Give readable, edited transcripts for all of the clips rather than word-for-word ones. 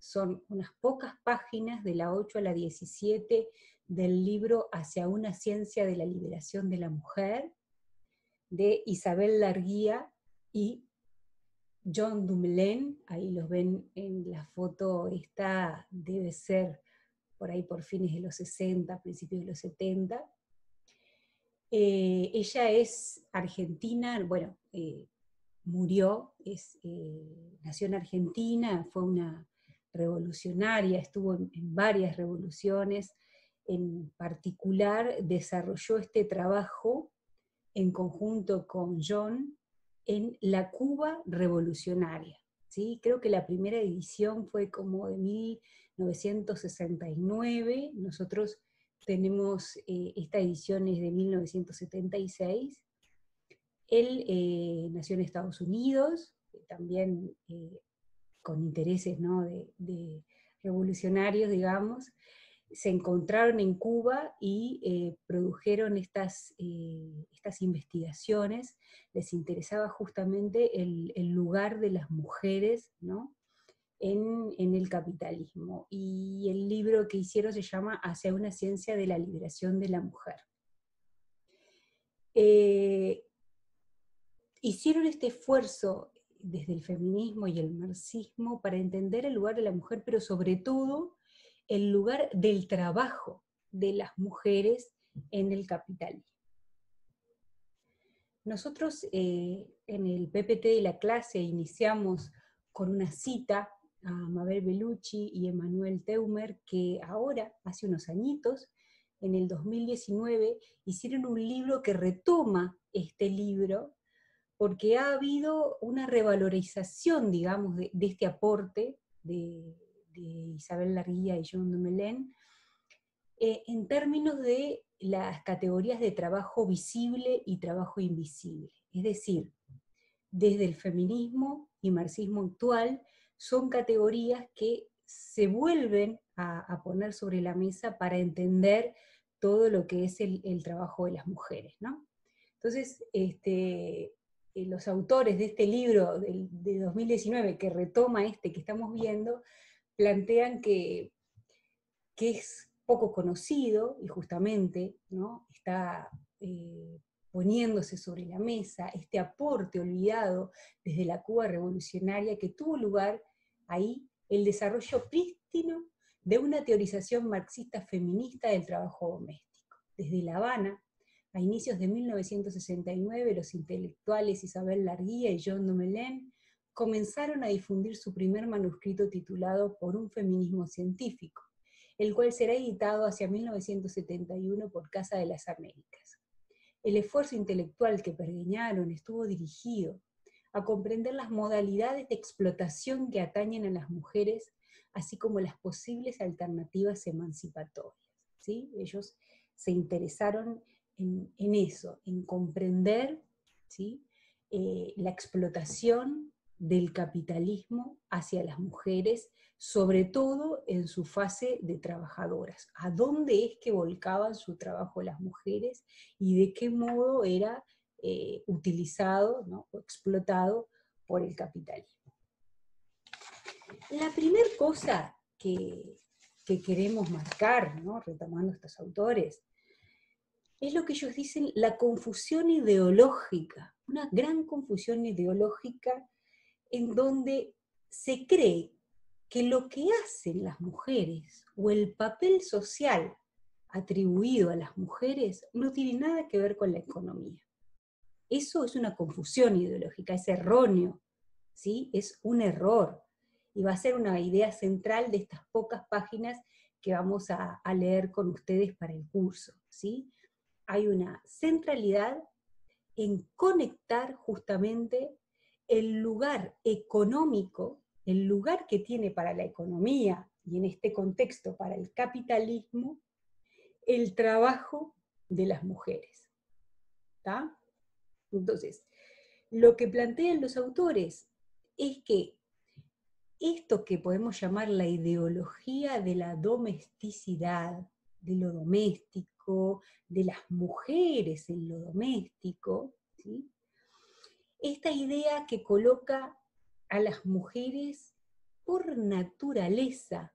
son unas pocas páginas de la 8 a la 17 del libro Hacia una ciencia de la liberación de la mujer, de Isabel Larguía y John Dumoulin. Ahí los ven en la foto, esta debe ser por ahí por fines de los 60, principios de los 70. Ella es argentina, bueno, murió, nació en Argentina, fue una revolucionaria, estuvo en varias revoluciones, en particular desarrolló este trabajo en conjunto con John en la Cuba revolucionaria. ¿Sí? Creo que la primera edición fue como de 1969, nosotros tenemos esta edición es de 1976. Él nació en Estados Unidos, también con intereses, ¿no?, de revolucionarios, digamos. Se encontraron en Cuba y produjeron estas investigaciones. Les interesaba justamente el lugar de las mujeres, ¿no?, en el capitalismo. Y el libro que hicieron se llama Hacia una ciencia de la liberación de la mujer. Hicieron este esfuerzo desde el feminismo y el marxismo para entender el lugar de la mujer, pero sobre todo el lugar del trabajo de las mujeres en el capitalismo. Nosotros en el PPT de la clase iniciamos con una cita a Mabel Bellucci y Emmanuel Teumer, que ahora, hace unos añitos, en el 2019, hicieron un libro que retoma este libro, porque ha habido una revalorización, digamos, de este aporte de Isabel Larguía y John Dumoulin, en términos de las categorías de trabajo visible y trabajo invisible. Es decir, desde el feminismo y marxismo actual, son categorías que se vuelven a poner sobre la mesa para entender todo lo que es el trabajo de las mujeres, ¿no? Entonces, los autores de este libro de 2019, que retoma este que estamos viendo, plantean que es poco conocido y justamente, ¿no?, está poniéndose sobre la mesa este aporte olvidado desde la Cuba revolucionaria que tuvo lugar ahí, el desarrollo prístino de una teorización marxista feminista del trabajo doméstico. Desde La Habana, a inicios de 1969, los intelectuales Isabel Larguía y John Dumoulin comenzaron a difundir su primer manuscrito titulado Por un feminismo científico, el cual será editado hacia 1971 por Casa de las Américas. El esfuerzo intelectual que pergeñaron estuvo dirigido a comprender las modalidades de explotación que atañen a las mujeres, así como las posibles alternativas emancipatorias, ¿sí? Ellos se interesaron en eso, en comprender, ¿sí?, la explotación del capitalismo hacia las mujeres, sobre todo en su fase de trabajadoras. ¿A dónde es que volcaban su trabajo las mujeres y de qué modo era utilizado, ¿no?, o explotado por el capitalismo? La primera cosa que queremos marcar, ¿no?, retomando estos autores, es lo que ellos dicen, la confusión ideológica, una gran confusión ideológica en donde se cree que lo que hacen las mujeres o el papel social atribuido a las mujeres no tiene nada que ver con la economía. Eso es una confusión ideológica, es erróneo, ¿sí? Es un error. Y va a ser una idea central de estas pocas páginas que vamos a leer con ustedes para el curso, ¿sí? Hay una centralidad en conectar justamente el lugar económico, el lugar que tiene para la economía, y en este contexto para el capitalismo, el trabajo de las mujeres. ¿Tá? Entonces, lo que plantean los autores es que esto que podemos llamar la ideología de la domesticidad, de lo doméstico, de las mujeres en lo doméstico, ¿sí?, esta idea que coloca a las mujeres por naturaleza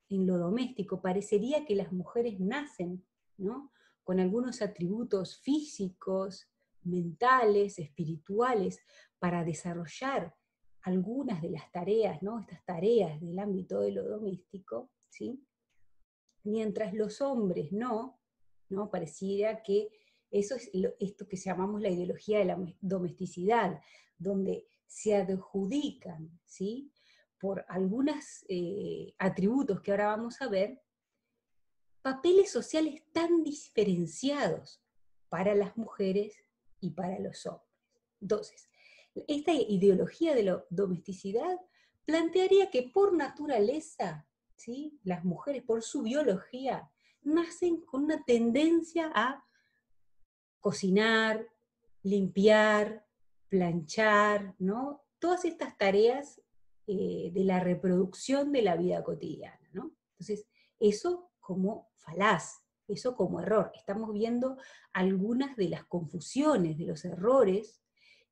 en lo doméstico. Parecería que las mujeres nacen, ¿no?, con algunos atributos físicos, mentales, espirituales, para desarrollar algunas de las tareas, ¿no?, estas tareas del ámbito de lo doméstico, ¿sí? Mientras los hombres no, ¿no? Pareciera que eso es esto que llamamos la ideología de la domesticidad, donde se adjudican, ¿sí?, por algunos atributos que ahora vamos a ver, papeles sociales tan diferenciados para las mujeres y para los hombres. Entonces, esta ideología de la domesticidad plantearía que por naturaleza, ¿sí?, las mujeres, por su biología, nacen con una tendencia a cocinar, limpiar, planchar, ¿no? Todas estas tareas de la reproducción de la vida cotidiana, ¿no? Entonces, eso como falaz, eso como error. Estamos viendo algunas de las confusiones, de los errores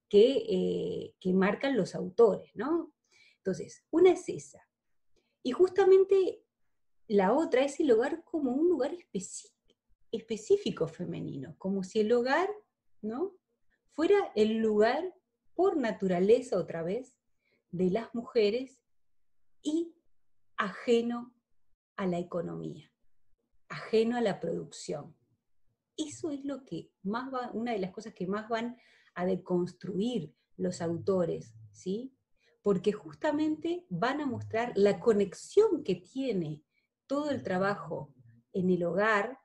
que marcan los autores, ¿no? Entonces, una es esa. Y justamente la otra es el hogar como un lugar específico femenino, como si el hogar, ¿no?, fuera el lugar por naturaleza otra vez de las mujeres y ajeno a la economía, ajeno a la producción. Eso es lo que más va, una de las cosas que más van a deconstruir los autores, ¿sí? Porque justamente van a mostrar la conexión que tiene todo el trabajo en el hogar,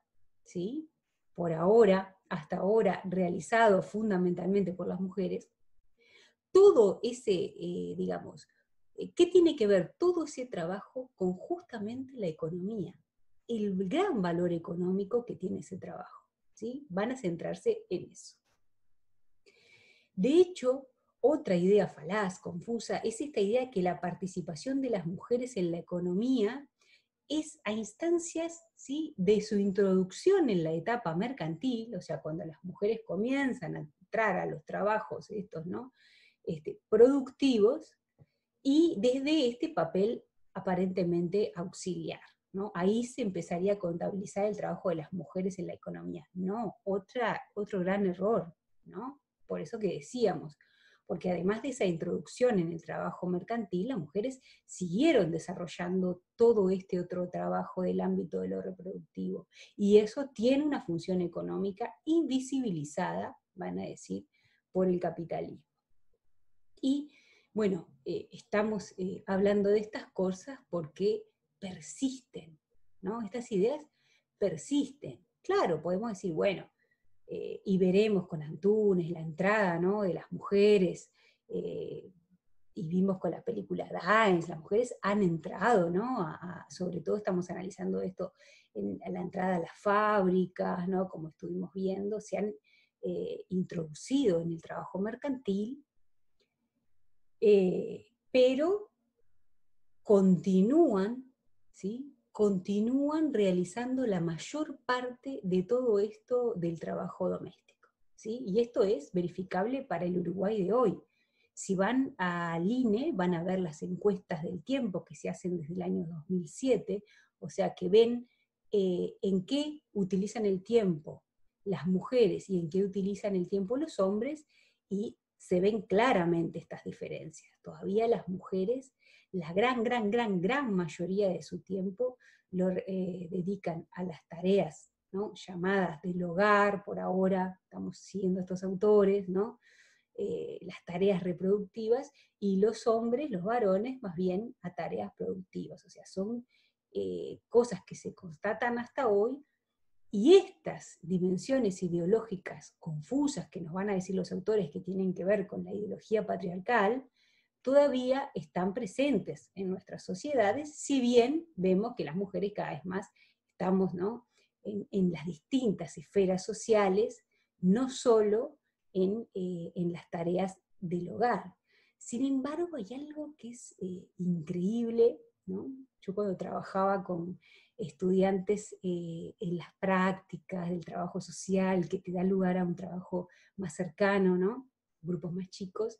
¿sí?, por ahora, hasta ahora, realizado fundamentalmente por las mujeres, todo ese, digamos, ¿qué tiene que ver todo ese trabajo con justamente la economía? El gran valor económico que tiene ese trabajo, ¿sí? Van a centrarse en eso. De hecho, otra idea falaz, confusa, es esta idea de que la participación de las mujeres en la economía es a instancias, ¿sí?, de su introducción en la etapa mercantil, o sea, cuando las mujeres comienzan a entrar a los trabajos estos, ¿no?, productivos, y desde este papel aparentemente auxiliar, ¿no? Ahí se empezaría a contabilizar el trabajo de las mujeres en la economía. No, otro gran error, ¿no? Por eso que decíamos, porque además de esa introducción en el trabajo mercantil, las mujeres siguieron desarrollando todo este otro trabajo del ámbito de lo reproductivo, y eso tiene una función económica invisibilizada, van a decir, por el capitalismo. Y bueno, estamos hablando de estas cosas porque persisten, ¿no? Estas ideas persisten. Claro, podemos decir, bueno, y veremos con Antunes la entrada, ¿no?, de las mujeres, y vimos con la película Dines, las mujeres han entrado, ¿no?, sobre todo estamos analizando esto en la entrada a las fábricas, ¿no?, como estuvimos viendo, se han introducido en el trabajo mercantil, pero continúan, ¿sí?, continúan realizando la mayor parte de todo esto del trabajo doméstico, ¿sí? Y esto es verificable para el Uruguay de hoy. Si van al INE, van a ver las encuestas del tiempo que se hacen desde el año 2007, o sea que ven en qué utilizan el tiempo las mujeres y en qué utilizan el tiempo los hombres, y se ven claramente estas diferencias. Todavía las mujeres, la gran mayoría de su tiempo lo dedican a las tareas, ¿no?, llamadas del hogar, por ahora estamos siguiendo estos autores, ¿no?, las tareas reproductivas, y los hombres, los varones, más bien a tareas productivas. O sea, son cosas que se constatan hasta hoy, y estas dimensiones ideológicas confusas que nos van a decir los autores que tienen que ver con la ideología patriarcal, todavía están presentes en nuestras sociedades, si bien vemos que las mujeres cada vez más estamos, ¿no?, en las distintas esferas sociales, no solo en las tareas del hogar. Sin embargo, hay algo que es increíble, ¿no? Yo cuando trabajaba con estudiantes en las prácticas del trabajo social, que te da lugar a un trabajo más cercano, ¿no?, grupos más chicos,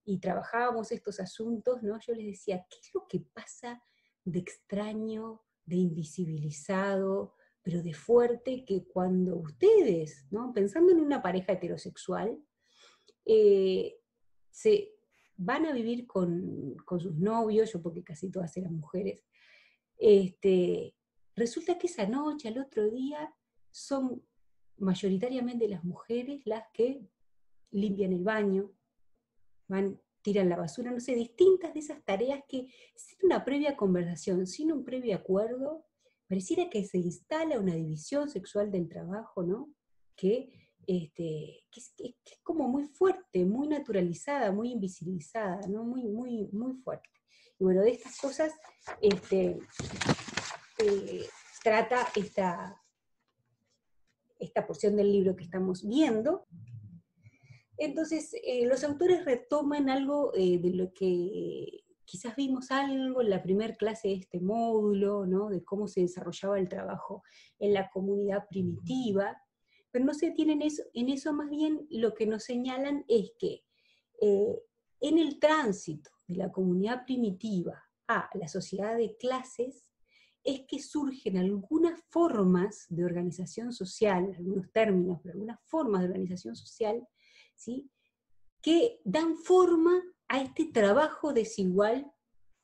y trabajábamos estos asuntos, ¿no? Yo les decía, ¿qué es lo que pasa de extraño, de invisibilizado, pero de fuerte, que cuando ustedes, ¿no? Pensando en una pareja heterosexual, eh, se van a vivir con sus novios, yo porque casi todas eran mujeres, resulta que esa noche, al otro día, son mayoritariamente las mujeres las que limpian el baño, tiran la basura, no sé, distintas de esas tareas que sin una previa conversación, sin un previo acuerdo, pareciera que se instala una división sexual del trabajo, ¿no? Que es como muy fuerte, muy naturalizada, muy invisibilizada, ¿no? Muy fuerte. Y bueno, de estas cosas trata esta porción del libro que estamos viendo. Entonces, los autores retoman algo de lo que quizás vimos algo en la primera clase de este módulo, ¿no? De cómo se desarrollaba el trabajo en la comunidad primitiva, pero no se detienen en eso, más bien lo que nos señalan es que en el tránsito de la comunidad primitiva a la sociedad de clases, es que surgen algunas formas de organización social, algunos términos, pero algunas formas de organización social, ¿sí? Que dan forma a este trabajo desigual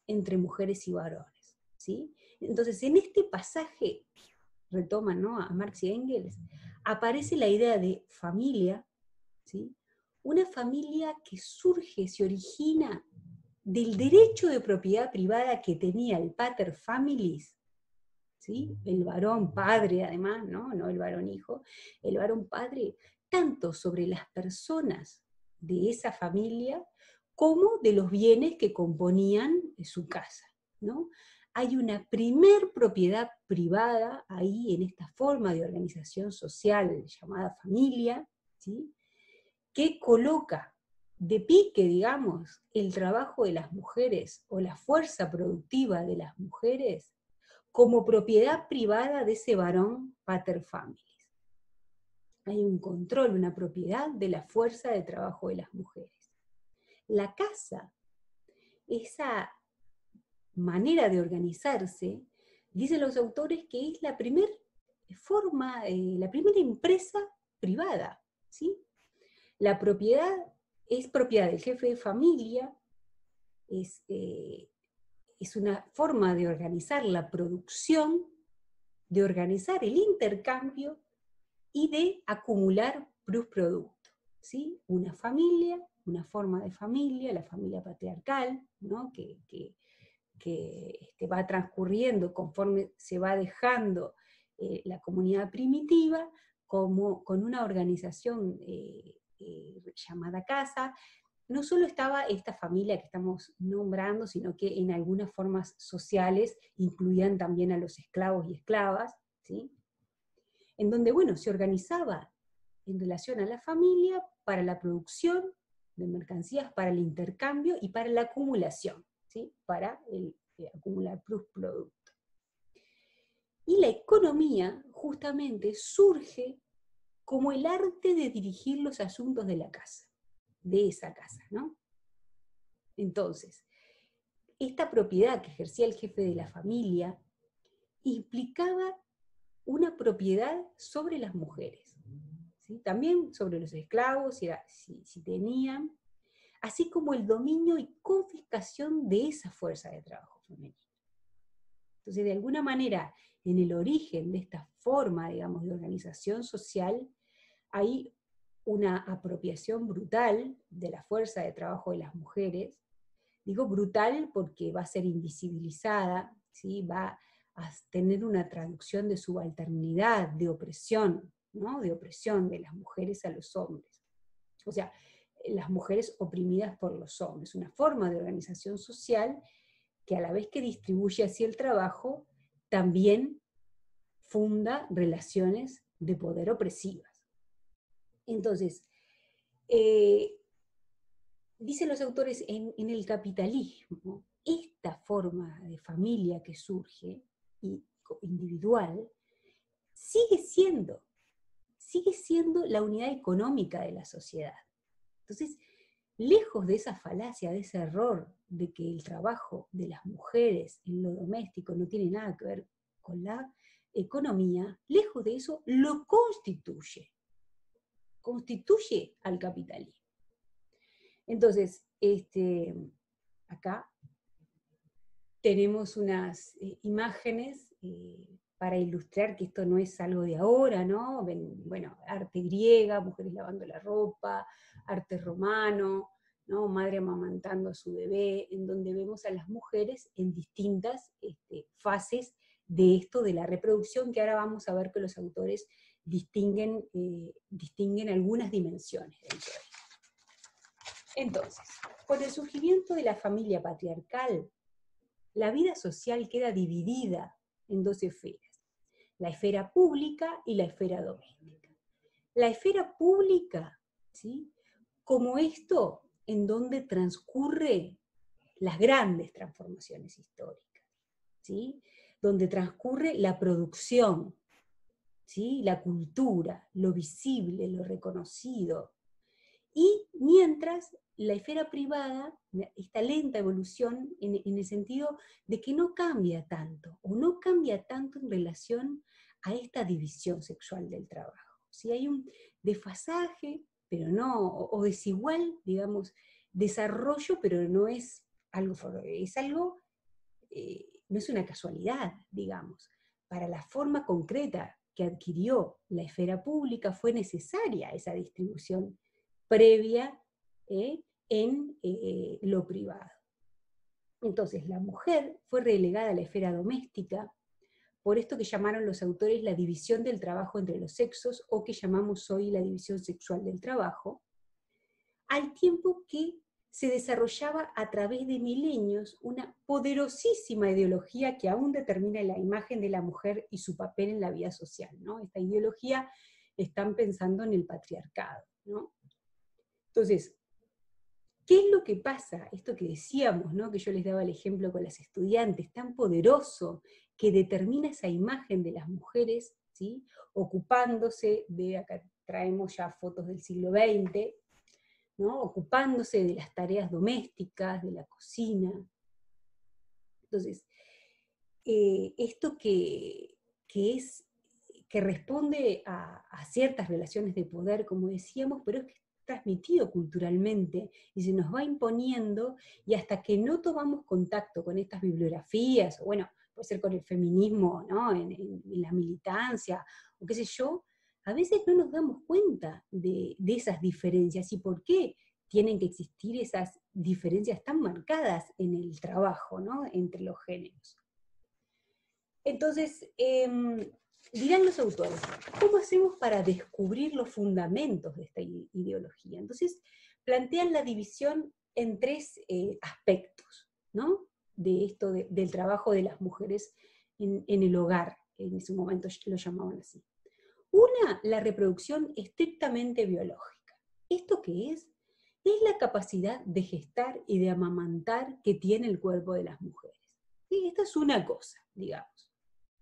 entre mujeres y varones, ¿sí? Entonces, en este pasaje, retoman, ¿no?, a Marx y Engels, aparece la idea de familia, ¿sí? Una familia que surge, se origina del derecho de propiedad privada que tenía el pater familias, ¿sí? El varón padre, además, ¿no? No el varón hijo, el varón padre, tanto sobre las personas de esa familia como de los bienes que componían su casa, ¿no? Hay una primer propiedad privada ahí en esta forma de organización social llamada familia, ¿sí? Que coloca de pique, digamos, el trabajo de las mujeres o la fuerza productiva de las mujeres como propiedad privada de ese varón pater familias. Hay un control, una propiedad de la fuerza de trabajo de las mujeres. La casa, esa manera de organizarse, dicen los autores que es la primera forma, la primera empresa privada, ¿sí? La propiedad es propiedad del jefe de familia, es una forma de organizar la producción, de organizar el intercambio y de acumular producto, ¿sí? Una familia, una forma de familia, la familia patriarcal, ¿no? que va transcurriendo conforme se va dejando la comunidad primitiva, como con una organización llamada casa. No solo estaba esta familia que estamos nombrando, sino que en algunas formas sociales incluían también a los esclavos y esclavas, ¿sí? En donde, bueno, se organizaba en relación a la familia para la producción de mercancías, para el intercambio y para la acumulación, ¿sí? Para acumular producto. Y la economía justamente surge como el arte de dirigir los asuntos de la casa, de esa casa, ¿no? Entonces, esta propiedad que ejercía el jefe de la familia implicaba una propiedad sobre las mujeres, ¿sí? También sobre los esclavos, si tenían, así como el dominio y confiscación de esa fuerza de trabajo femenina. Entonces, de alguna manera, en el origen de esta forma, digamos, de organización social, hay una apropiación brutal de la fuerza de trabajo de las mujeres. Digo brutal porque va a ser invisibilizada, ¿sí? Va a tener una traducción de subalternidad, de opresión, ¿no? De opresión de las mujeres a los hombres. O sea, las mujeres oprimidas por los hombres, una forma de organización social que a la vez que distribuye así el trabajo, también funda relaciones de poder opresivas. Entonces, dicen los autores, en el capitalismo, esta forma de familia que surge, individual, sigue siendo la unidad económica de la sociedad. Entonces, lejos de esa falacia, de ese error de que el trabajo de las mujeres en lo doméstico no tiene nada que ver con la economía, lejos de eso, lo constituye al capitalismo. Entonces, acá tenemos unas imágenes para ilustrar que esto no es algo de ahora, ¿no? Bueno, arte griega, mujeres lavando la ropa, arte romano, ¿no? Madre amamantando a su bebé, en donde vemos a las mujeres en distintas fases de esto de la reproducción, que ahora vamos a ver que los autores distinguen algunas dimensiones dentro de esto. Entonces, con el surgimiento de la familia patriarcal, la vida social queda dividida en dos esferas, la esfera pública y la esfera doméstica. La esfera pública, ¿sí?, como esto en donde transcurre las grandes transformaciones históricas, ¿sí?, donde transcurre la producción, ¿sí?, la cultura, lo visible, lo reconocido. Y mientras la esfera privada, esta lenta evolución en el sentido de que no cambia tanto, o no cambia tanto en relación a esta división sexual del trabajo. ¿Sí? Hay un desfasaje, pero no, o desigual, digamos, desarrollo, pero no es algo, no es una casualidad, digamos. Para la forma concreta que adquirió la esfera pública fue necesaria esa distribución previa en lo privado. Entonces, la mujer fue relegada a la esfera doméstica por esto que llamaron los autores la división del trabajo entre los sexos, o que llamamos hoy la división sexual del trabajo, al tiempo que se desarrollaba a través de milenios una poderosísima ideología que aún determina la imagen de la mujer y su papel en la vida social, ¿no? Esta ideología están pensando en el patriarcado, ¿no? Entonces, ¿qué es lo que pasa? Esto que decíamos, ¿no?, que yo les daba el ejemplo con las estudiantes, tan poderoso que determina esa imagen de las mujeres, ¿sí?, ocupándose de, acá traemos ya fotos del siglo XX, ¿no?, ocupándose de las tareas domésticas, de la cocina. Entonces, esto que responde a ciertas relaciones de poder, como decíamos, pero es que es transmitido culturalmente y se nos va imponiendo, y hasta que no tomamos contacto con estas bibliografías, o bueno, puede ser con el feminismo, ¿no?, en la militancia, o qué sé yo, a veces no nos damos cuenta de esas diferencias y por qué tienen que existir esas diferencias tan marcadas en el trabajo, ¿no?, entre los géneros. Entonces, dirán los autores, ¿cómo hacemos para descubrir los fundamentos de esta ideología? Entonces, plantean la división en tres aspectos, ¿no?, de esto del trabajo de las mujeres en el hogar, en ese momento lo llamaban así. Una, la reproducción estrictamente biológica. ¿Esto qué es? Es la capacidad de gestar y de amamantar que tiene el cuerpo de las mujeres. ¿Sí? Esta es una cosa, digamos.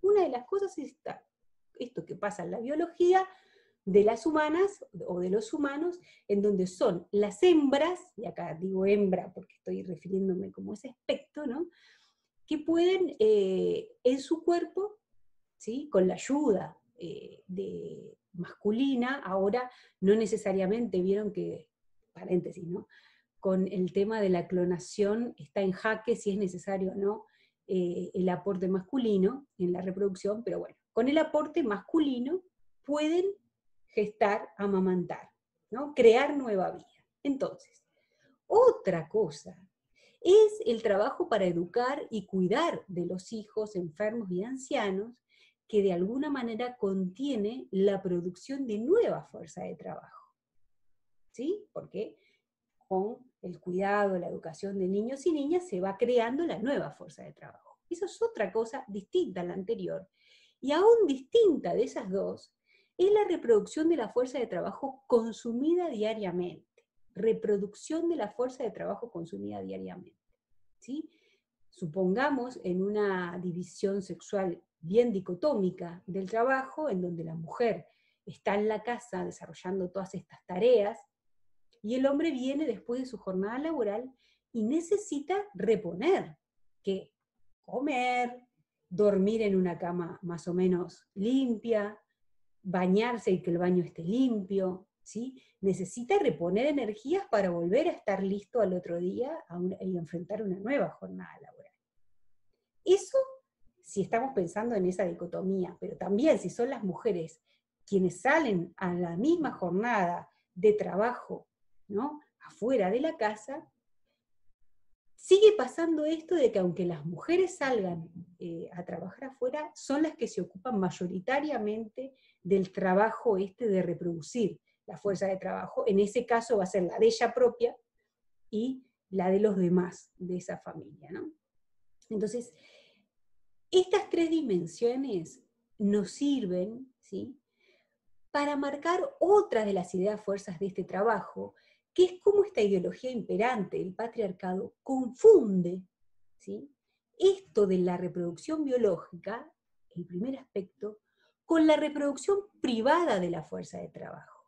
Una de las cosas es esto que pasa en la biología de las humanas o de los humanos, en donde son las hembras, y acá digo hembra porque estoy refiriéndome como ese aspecto, ¿no?, que pueden en su cuerpo, ¿sí?, con la ayuda de masculina, ahora no necesariamente, vieron que, paréntesis, ¿no?, con el tema de la clonación está en jaque si es necesario o no el aporte masculino en la reproducción, pero bueno, con el aporte masculino pueden gestar, amamantar, ¿no?, crear nueva vida. Entonces, otra cosa es el trabajo para educar y cuidar de los hijos enfermos y ancianos, que de alguna manera contiene la producción de nueva fuerza de trabajo. ¿Sí? Porque con el cuidado, la educación de niños y niñas se va creando la nueva fuerza de trabajo. Eso es otra cosa distinta a la anterior. Y aún distinta de esas dos, es la reproducción de la fuerza de trabajo consumida diariamente. Reproducción de la fuerza de trabajo consumida diariamente. ¿Sí? Supongamos en una división sexual bien dicotómica del trabajo, en donde la mujer está en la casa desarrollando todas estas tareas, Y el hombre viene después de su jornada laboral y necesita reponer, que comer, dormir en una cama más o menos limpia, bañarse y que el baño esté limpio, ¿sí? Necesita reponer energías para volver a estar listo al otro día y enfrentar una nueva jornada laboral. Eso si estamos pensando en esa dicotomía, pero también si son las mujeres quienes salen a la misma jornada de trabajo, ¿no?, afuera de la casa, sigue pasando esto de que aunque las mujeres salgan a trabajar afuera, son las que se ocupan mayoritariamente del trabajo de reproducir la fuerza de trabajo. En ese caso va a ser la de ella propia y la de los demás de esa familia, ¿no? Entonces, estas tres dimensiones nos sirven, ¿sí?, para marcar otras de las ideas fuerzas de este trabajo, que es cómo esta ideología imperante, el patriarcado, confunde, ¿sí?, esto de la reproducción biológica, el primer aspecto, con la reproducción privada de la fuerza de trabajo.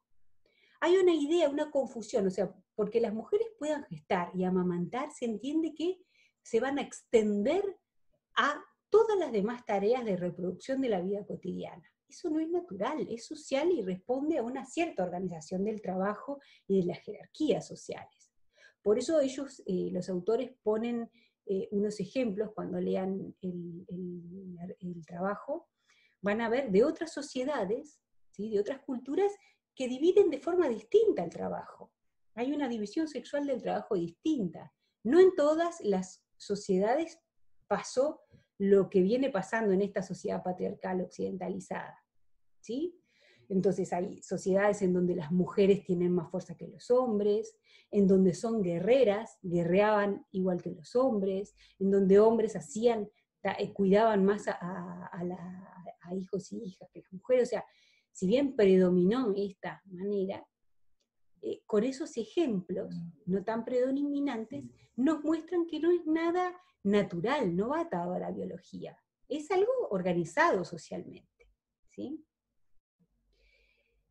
Hay una idea, una confusión, o sea, porque las mujeres puedan gestar y amamantar, se entiende que se van a extender a todas las demás tareas de reproducción de la vida cotidiana. Eso no es natural, es social y responde a una cierta organización del trabajo y de las jerarquías sociales. Por eso ellos, los autores, ponen unos ejemplos cuando lean el trabajo, van a ver de otras sociedades, ¿sí?, de otras culturas, que dividen de forma distinta el trabajo. Hay una división sexual del trabajo distinta. No en todas las sociedades pasó lo que viene pasando en esta sociedad patriarcal occidentalizada, ¿sí? Entonces hay sociedades en donde las mujeres tienen más fuerza que los hombres, en donde son guerreras, guerreaban igual que los hombres, en donde hombres cuidaban más a hijos y hijas que las mujeres. O sea, si bien predominó esta manera, con esos ejemplos no tan predominantes, nos muestran que no es nada natural, no va atado a la biología, es algo organizado socialmente, ¿sí?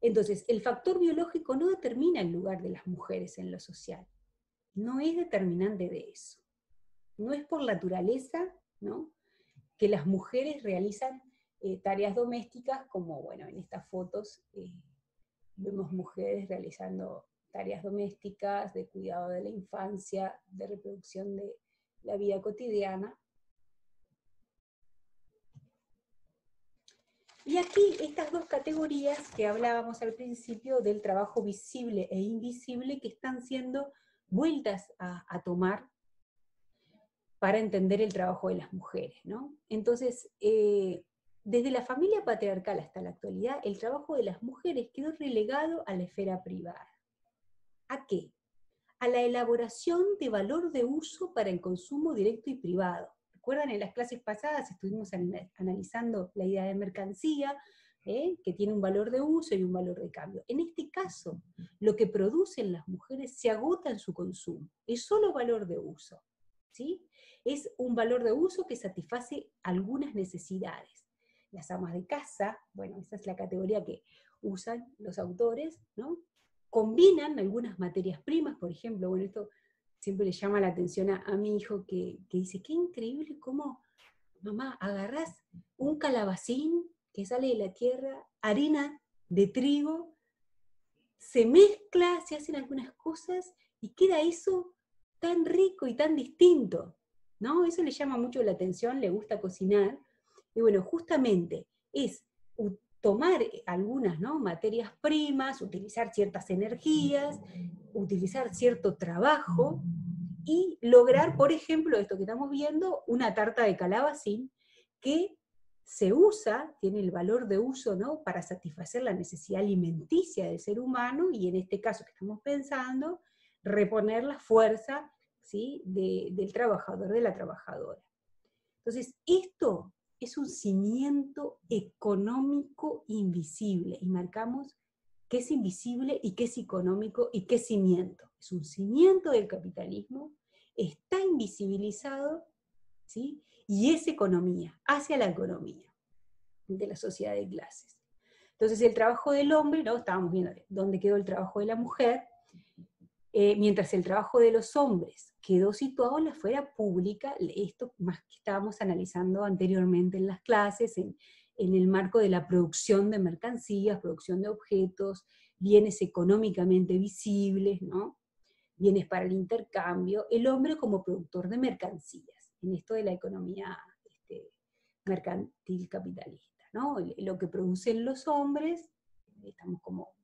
Entonces, el factor biológico no determina el lugar de las mujeres en lo social, no es determinante de eso. No es por naturaleza, ¿no?, que las mujeres realizan tareas domésticas, como, bueno, en estas fotos vemos mujeres realizando tareas domésticas, de cuidado de la infancia, de reproducción de la vida cotidiana. Y aquí estas dos categorías que hablábamos al principio del trabajo visible e invisible, que están siendo vueltas a tomar para entender el trabajo de las mujeres, ¿no? Entonces, desde la familia patriarcal hasta la actualidad, el trabajo de las mujeres quedó relegado a la esfera privada. ¿A qué? A la elaboración de valor de uso para el consumo directo y privado. ¿Recuerdan? En las clases pasadas estuvimos analizando la idea de mercancía, que tiene un valor de uso y un valor de cambio. En este caso, lo que producen las mujeres se agota en su consumo, es solo valor de uso, ¿sí? Es un valor de uso que satisface algunas necesidades. Las amas de casa, bueno, esa es la categoría que usan los autores, ¿no?, combinan algunas materias primas, por ejemplo, bueno, esto siempre le llama la atención a mi hijo, que dice, qué increíble cómo, mamá, agarrás un calabacín que sale de la tierra, harina de trigo, se mezcla, se hacen algunas cosas, y queda eso tan rico y tan distinto, ¿no? Eso le llama mucho la atención, le gusta cocinar, y bueno, justamente es tomar algunas, ¿no?, materias primas, utilizar ciertas energías, utilizar cierto trabajo, y lograr, por ejemplo, esto que estamos viendo, una tarta de calabacín, que se usa, tiene el valor de uso, ¿no?, para satisfacer la necesidad alimenticia del ser humano, y en este caso que estamos pensando, reponer la fuerza, ¿sí?, del trabajador, de la trabajadora. Entonces, esto es un cimiento económico invisible, y marcamos qué es invisible y qué es económico y qué es cimiento. Es un cimiento del capitalismo, está invisibilizado, ¿sí?, y es economía, hacia la economía de la sociedad de clases. Entonces el trabajo del hombre, ¿no?, estábamos viendo dónde quedó el trabajo de la mujer, mientras el trabajo de los hombres quedó situado en la esfera pública, esto más que estábamos analizando anteriormente en las clases, en el marco de la producción de mercancías, producción de objetos, bienes económicamente visibles, ¿no? Bienes para el intercambio, el hombre como productor de mercancías, en esto de la economía mercantil capitalista, ¿no? Lo que producen los hombres, estamos como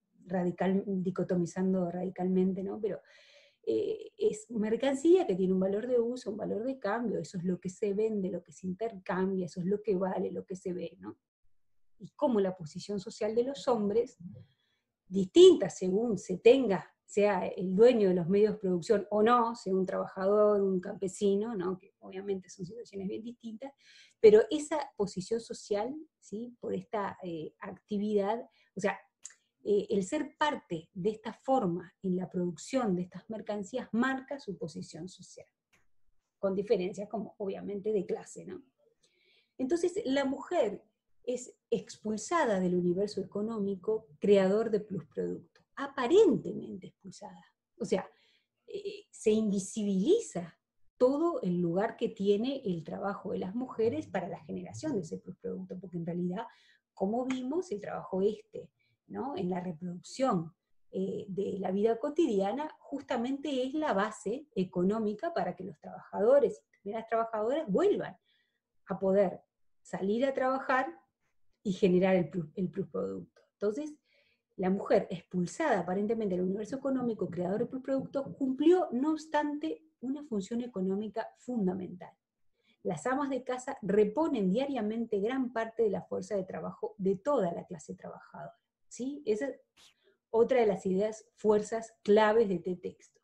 dicotomizando radicalmente, ¿no? Pero es mercancía que tiene un valor de uso, un valor de cambio, eso es lo que se vende, lo que se intercambia, eso es lo que vale, lo que se ve, ¿no? Y cómo la posición social de los hombres, distinta según se tenga, sea el dueño de los medios de producción o no, sea un trabajador, un campesino, ¿no? Que obviamente son situaciones bien distintas, pero esa posición social, ¿sí? Por esta actividad, o sea, el ser parte de esta forma en la producción de estas mercancías marca su posición social, con diferencias como obviamente de clase, ¿no? Entonces la mujer es expulsada del universo económico creador de plusproducto, aparentemente expulsada. O sea, se invisibiliza todo el lugar que tiene el trabajo de las mujeres para la generación de ese plusproducto, porque en realidad, como vimos, el trabajo ¿no? En la reproducción de la vida cotidiana, justamente es la base económica para que los trabajadores y también las trabajadoras vuelvan a poder salir a trabajar y generar el plusproducto. Entonces, la mujer expulsada aparentemente del universo económico, creador de plusproducto, cumplió, no obstante, una función económica fundamental. Las amas de casa reponen diariamente gran parte de la fuerza de trabajo de toda la clase trabajadora. ¿Sí? Esa es otra de las ideas, fuerzas claves de este texto.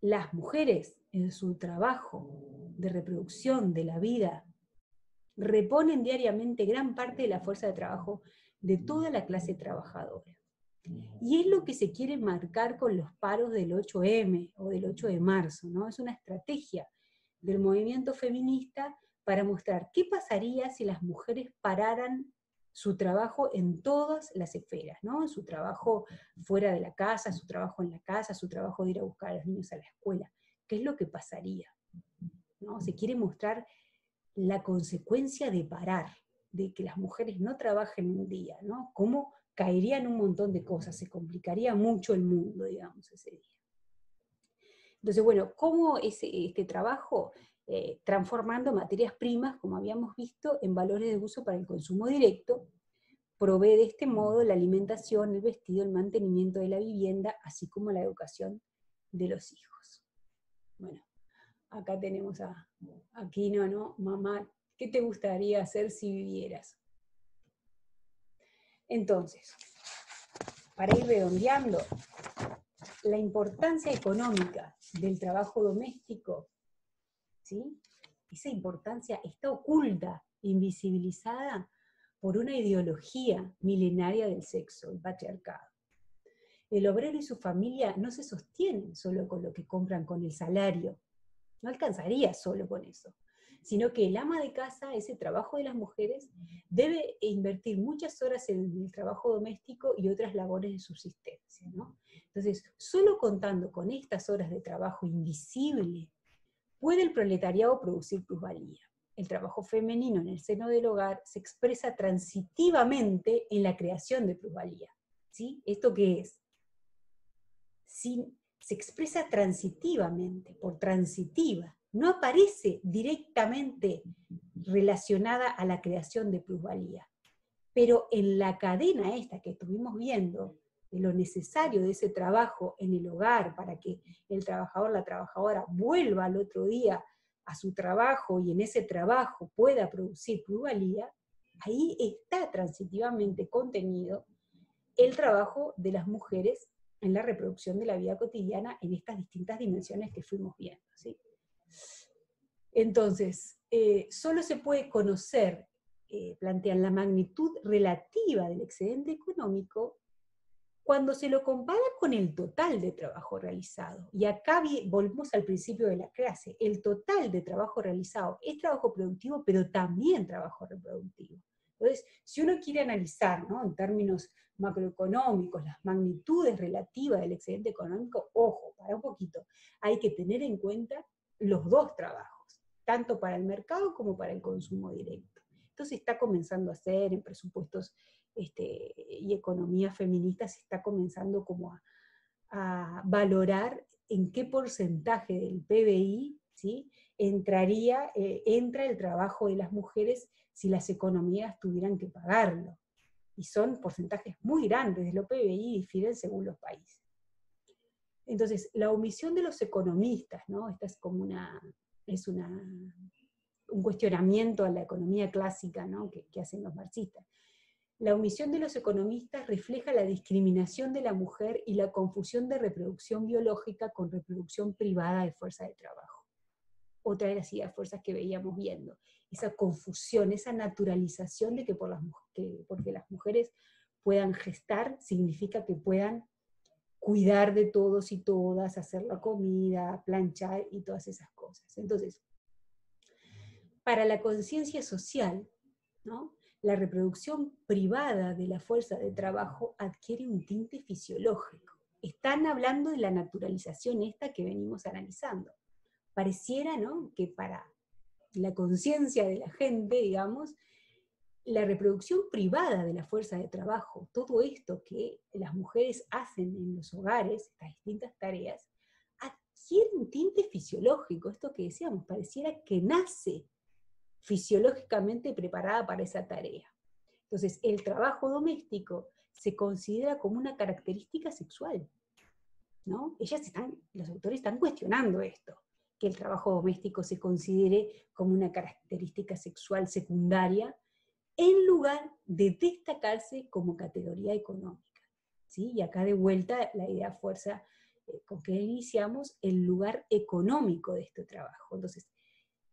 Las mujeres, en su trabajo de reproducción de la vida, reponen diariamente gran parte de la fuerza de trabajo de toda la clase trabajadora. Y es lo que se quiere marcar con los paros del 8M o del 8 de marzo, ¿no? Es una estrategia del movimiento feminista para mostrar qué pasaría si las mujeres pararan su trabajo en todas las esferas, ¿no? Su trabajo fuera de la casa, su trabajo en la casa, su trabajo de ir a buscar a los niños a la escuela. ¿Qué es lo que pasaría? ¿No? Se quiere mostrar la consecuencia de parar, de que las mujeres no trabajen un día, ¿no? Cómo caerían un montón de cosas, se complicaría mucho el mundo, digamos, ese día. Entonces, bueno, ¿cómo es este trabajo? Transformando materias primas, como habíamos visto, en valores de uso para el consumo directo, provee de este modo la alimentación, el vestido, el mantenimiento de la vivienda, así como la educación de los hijos. Bueno, acá tenemos a Aquino, ¿no? Mamá, ¿qué te gustaría hacer si vivieras? Entonces, para ir redondeando, la importancia económica del trabajo doméstico, ¿sí? Esa importancia está oculta, invisibilizada por una ideología milenaria del sexo, el patriarcado. El obrero y su familia no se sostienen solo con lo que compran con el salario, no alcanzaría solo con eso, sino que el ama de casa, ese trabajo de las mujeres, debe invertir muchas horas en el trabajo doméstico y otras labores de subsistencia, ¿no? Entonces, solo contando con estas horas de trabajo invisible, puede el proletariado producir plusvalía. El trabajo femenino en el seno del hogar se expresa transitivamente en la creación de plusvalía. ¿Sí? ¿Esto qué es? Se expresa transitivamente, por transitiva, no aparece directamente relacionada a la creación de plusvalía. Pero en la cadena esta que estuvimos viendo, de lo necesario de ese trabajo en el hogar para que el trabajador, la trabajadora vuelva al otro día a su trabajo y en ese trabajo pueda producir plusvalía, ahí está transitivamente contenido el trabajo de las mujeres en la reproducción de la vida cotidiana en estas distintas dimensiones que fuimos viendo, ¿sí? Entonces, solo se puede conocer, plantean la magnitud relativa del excedente económico cuando se lo compara con el total de trabajo realizado. Y acá volvemos al principio de la clase. El total de trabajo realizado es trabajo productivo, pero también trabajo reproductivo. Entonces, si uno quiere analizar, ¿no?, en términos macroeconómicos, las magnitudes relativas del excedente económico, ojo, para un poquito, hay que tener en cuenta los dos trabajos, tanto para el mercado como para el consumo directo. Entonces está comenzando a hacer en presupuestos y economía feminista, se está comenzando como a valorar en qué porcentaje del PBI, ¿sí?, entra el trabajo de las mujeres si las economías tuvieran que pagarlo. Y son porcentajes muy grandes de lo PBI, difieren según los países. Entonces, la omisión de los economistas, ¿no? Esta es como un cuestionamiento a la economía clásica, ¿no?, que hacen los marxistas. La omisión de los economistas refleja la discriminación de la mujer y la confusión de reproducción biológica con reproducción privada de fuerza de trabajo. Otra de las ideas fuerzas que veíamos viendo. Esa confusión, esa naturalización de que porque las mujeres puedan gestar, significa que puedan cuidar de todos y todas, hacer la comida, planchar y todas esas cosas. Entonces, para la conciencia social, ¿no?, la reproducción privada de la fuerza de trabajo adquiere un tinte fisiológico. Están hablando de la naturalización esta que venimos analizando. Pareciera, ¿no?, que para la conciencia de la gente, digamos, la reproducción privada de la fuerza de trabajo, todo esto que las mujeres hacen en los hogares, estas distintas tareas, adquiere un tinte fisiológico. Esto que decíamos, pareciera que nace fisiológicamente preparada para esa tarea. Entonces, el trabajo doméstico se considera como una característica sexual, ¿no? Los autores están cuestionando esto, que el trabajo doméstico se considere como una característica sexual secundaria, en lugar de destacarse como categoría económica, ¿sí? Y acá de vuelta la idea fuerza con que iniciamos, el lugar económico de este trabajo. Entonces,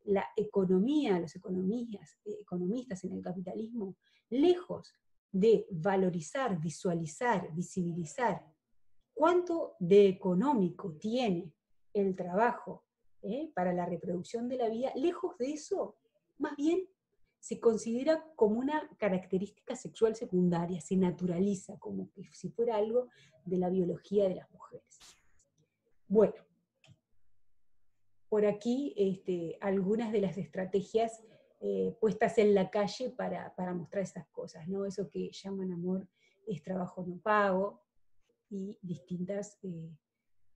la economía, los economistas en el capitalismo, lejos de valorizar, visualizar, visibilizar cuánto de económico tiene el trabajo para la reproducción de la vida, lejos de eso, más bien se considera como una característica sexual secundaria, se naturaliza como que si fuera algo de la biología de las mujeres. Bueno, por aquí algunas de las estrategias puestas en la calle para mostrar esas cosas, ¿no? Eso que llaman amor es trabajo no pago, y distintas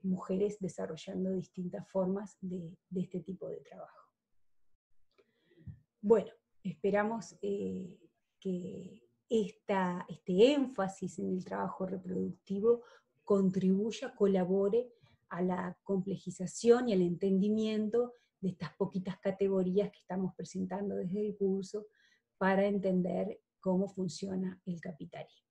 mujeres desarrollando distintas formas de este tipo de trabajo. Bueno, esperamos que este énfasis en el trabajo reproductivo contribuya, colabore a la complejización y al entendimiento de estas poquitas categorías que estamos presentando desde el curso para entender cómo funciona el capitalismo.